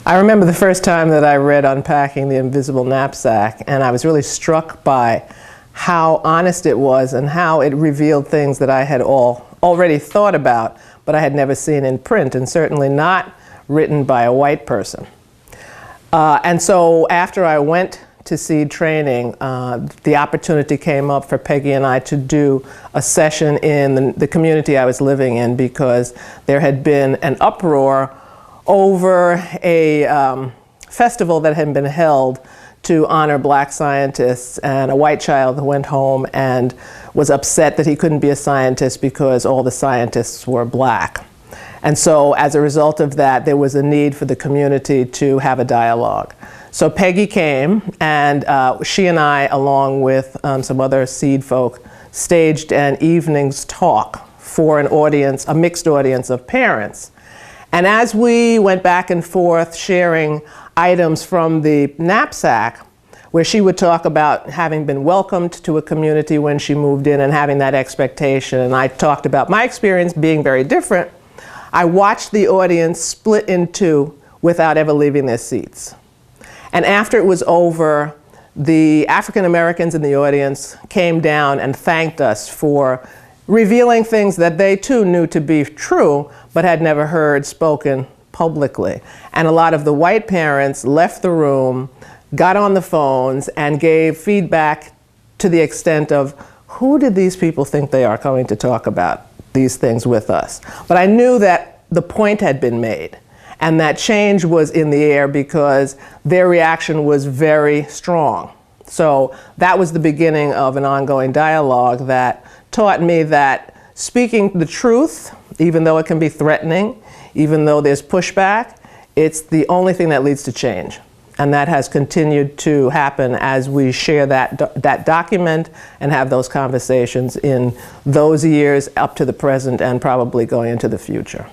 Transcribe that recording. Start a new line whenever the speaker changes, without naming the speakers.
I remember the first time that I read Unpacking the Invisible Knapsack, and I was really struck by how honest it was and how it revealed things that I had already thought about, but I had never seen in print, and certainly not written by a white person. And so after I went to seed training, the opportunity came up for Peggy and I to do a session in the community I was living in, because there had been an uproar over a festival that had been held to honor black scientists, and a white child went home and was upset that he couldn't be a scientist because all the scientists were black. And so as a result of that, there was a need for the community to have a dialogue. So Peggy came, and she and I, along with some other seed folk, staged an evening's talk for an audience, a mixed audience of parents. And as we went back and forth sharing items from the knapsack, where she would talk about having been welcomed to a community when she moved in and having that expectation, and I talked about my experience being very different, I watched the audience split in two without ever leaving their seats. And after it was over, the African Americans in the audience came down and thanked us for revealing things that they too knew to be true, but had never heard spoken publicly. And a lot of the white parents left the room, got on the phones, and gave feedback to the extent of, who did these people think they are coming to talk about these things with us? But I knew that the point had been made, and that change was in the air because their reaction was very strong. So that was the beginning of an ongoing dialogue that taught me that speaking the truth, even though it can be threatening, even though there's pushback, it's the only thing that leads to change. And that has continued to happen as we share that document and have those conversations in those years up to the present and probably going into the future.